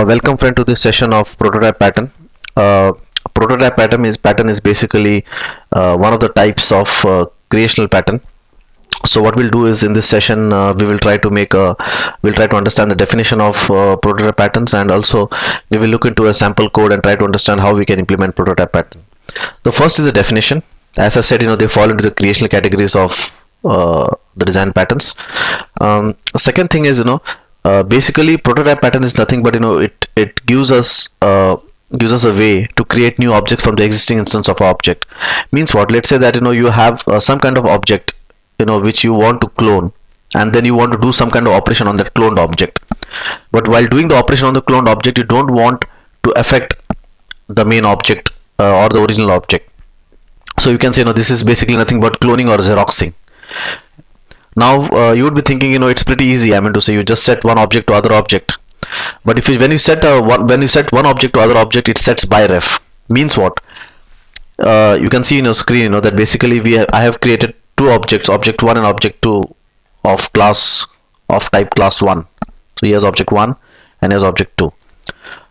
Welcome friend to this session of prototype pattern. Prototype pattern is basically one of the types of creational pattern. So what we'll do is in this session we will try to understand the definition of prototype patterns, and also we will look into a sample code and try to understand how we can implement prototype pattern. The first is the definition. As I said, they fall into the creational categories of the design patterns. Second thing is, basically prototype pattern is nothing but it gives us a way to create new objects from the existing instance of an object. Means what? Let's say that you have some kind of object which you want to clone, and then you want to do some kind of operation on that cloned object. But while doing the operation on the cloned object, you don't want to affect the main object or the original object. So you can say, this is basically nothing but cloning or xeroxing. Now you would be thinking, it's pretty easy. I mean to say, you just set one object to other object. But when you set one object to other object, it sets by ref. Means what? You can see in your screen, that basically I have created two objects, object 1 and object 2 of type class 1. So here's object 1 and here's object 2.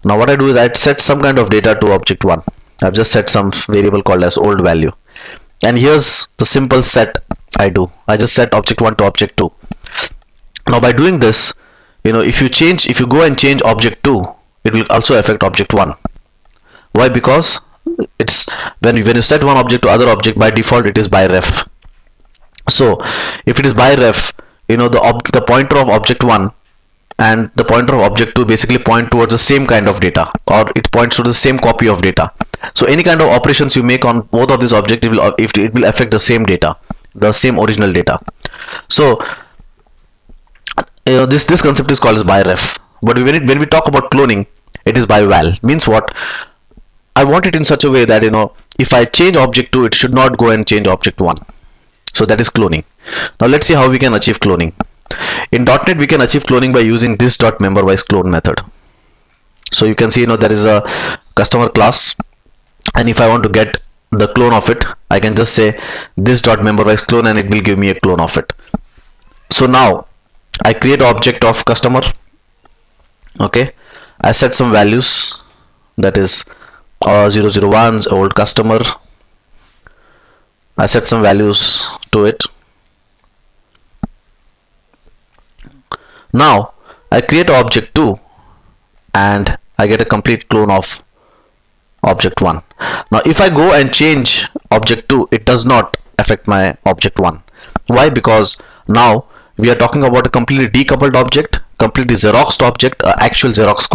Now what I do is I set some kind of data to object 1. I've just set some variable called as old value, and here's the simple set I just set object 1 to object 2. Now by doing this, if you go and change object 2, it will also affect object 1. Why? Because it's when you set one object to other object, by default it is by ref. So if it is by ref, the pointer of object 1 and the pointer of object 2 basically point towards the same kind of data, or it points to the same copy of data. So any kind of operations you make on both of these objects, it will affect the same data, the same original data. So this concept is called as by ref. But when we talk about cloning, it is by val. Means what? I want it in such a way that if I change object 2, it should not go and change object 1. So that is cloning. Now let's see how we can achieve cloning. In .NET we can achieve cloning by using this .memberWise clone method. So you can see there is a customer class, and if I want to get the clone of it, I can just say this .memberWise clone, and it will give me a clone of it. So now I create object of customer. Okay, I set some values, that is 001's old customer. I set some values to it. Now I create object 2 and I get a complete clone of object 1. Now if I go and change object 2, it does not affect my object 1. Why? Because now we are talking about a completely decoupled object, completely xeroxed object, actual Xerox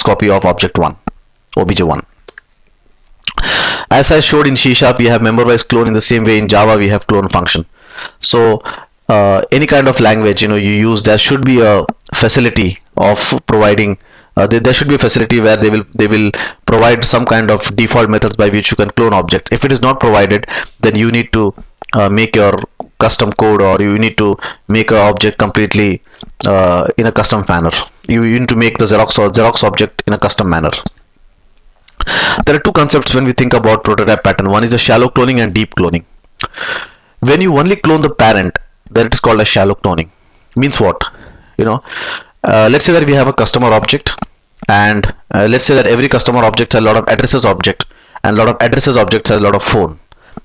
copy of object 1, obj1. As I showed in C#, we have memberWise clone. In the same way in Java we have clone function. So any kind of language you use, there should be a facility of providing there should be a facility where they will provide some kind of default methods by which you can clone objects. If it is not provided, then you need to make your custom code, or you need to make an object completely in a custom manner. You need to make the Xerox object in a custom manner. There are two concepts when we think about prototype pattern. One is the shallow cloning and deep cloning. When you only clone the parent, then it is called a shallow cloning. Means what? Let's say that we have a customer object, and let's say that every customer object has a lot of addresses object, and a lot of addresses objects has a lot of phone.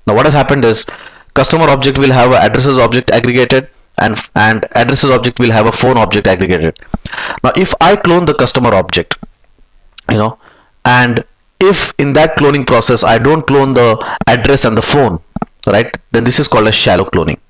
Now what has happened is, customer object will have a addresses object aggregated, and addresses object will have a phone object aggregated. Now if I clone the customer object, and if in that cloning process I don't clone the address and the phone, right, then this is called a shallow cloning.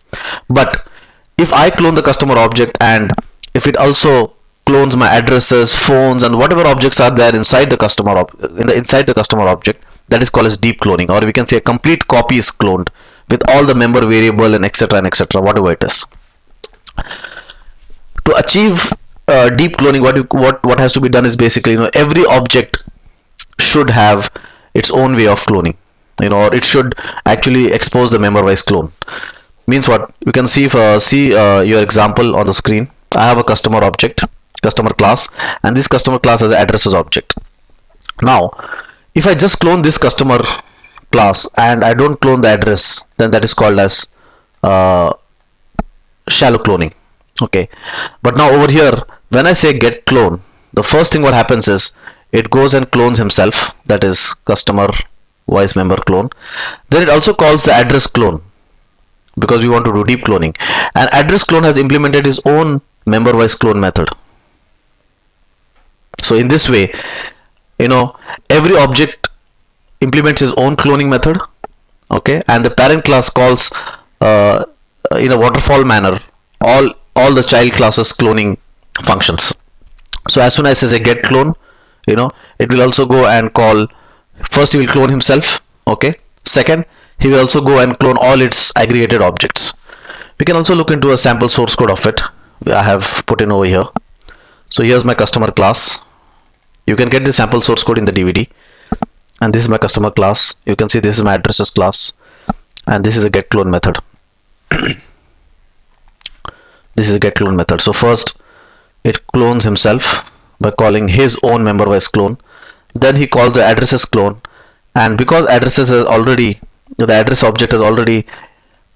But if I clone the customer object, and if it also clones my addresses, phones, and whatever objects are there inside the customer object, that is called as deep cloning. Or we can say a complete copy is cloned with all the member variable and etc, whatever it is. To achieve deep cloning, what has to be done is basically every object should have its own way of cloning, or it should actually expose the memberWise clone. Means what? You can see your example on the screen. I have a customer object, customer class, and this customer class has an addresses object. Now if I just clone this customer class and I don't clone the address, then that is called as shallow cloning. Okay, but now over here when I say get clone, the first thing what happens is it goes and clones himself, that is customer voice member clone. Then it also calls the address clone because we want to do deep cloning, and address clone has implemented his own member voice clone method. So in this way, every object implements his own cloning method, okay, and the parent class calls in a waterfall manner all the child classes cloning functions. So as soon as I say get clone, it will also go and call, first he will clone himself, okay, second he will also go and clone all its aggregated objects. We can also look into a sample source code of it. I have put in over here. So here's my customer class. You can get the sample source code in the DVD, and this is my customer class. You can see this is my addresses class, and this is a get clone method. This is a get clone method. So first it clones himself by calling his own member voice clone. Then he calls the addresses clone, and because addresses is already, the address object is already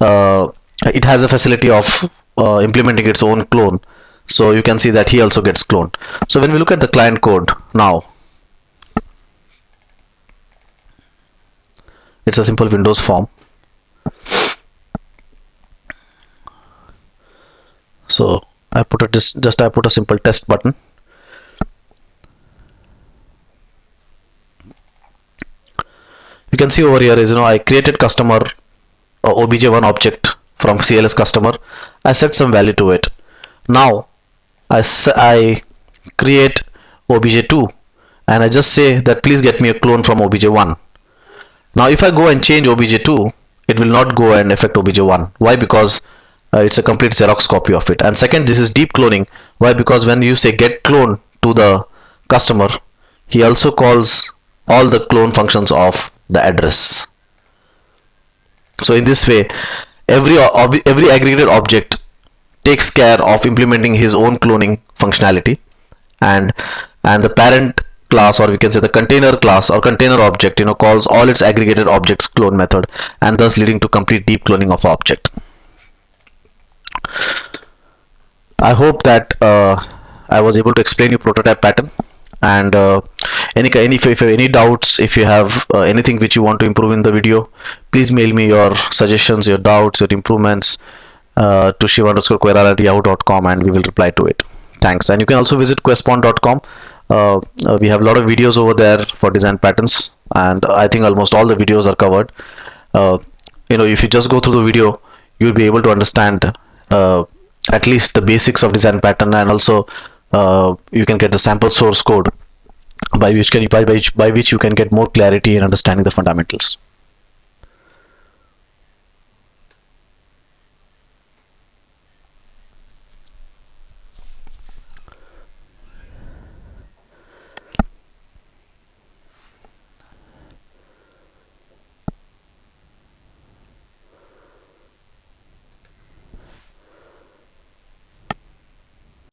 it has a facility of implementing its own clone, so you can see that he also gets cloned. So when we look at the client code now, it's a simple Windows form. So I put a simple test button. You can see over here is, I created customer obj1 object from CLS customer. I set some value to it. Now I create obj2 and I just say that please get me a clone from obj1. Now if I go and change obj2, it will not go and affect obj1. Why? Because it's a complete Xerox copy of it. And second, this is deep cloning. Why? Because when you say get clone to the customer, he also calls all the clone functions of the address. So in this way, every aggregated object takes care of implementing his own cloning functionality, and the parent class, or we can say the container class or container object, calls all its aggregated objects clone method, and thus leading to complete deep cloning of object. I hope that I was able to explain you prototype pattern, and if you have any doubts, if you have anything which you want to improve in the video, please mail me your suggestions, your doubts, your improvements to shiva_queral@yahoo.com, and we will reply to it. Thanks. And you can also visit questpond.com. We have a lot of videos over there for design patterns, and I think almost all the videos are covered. If you just go through the video, you'll be able to understand at least the basics of design pattern, and also you can get the sample source code by which you can get more clarity in understanding the fundamentals.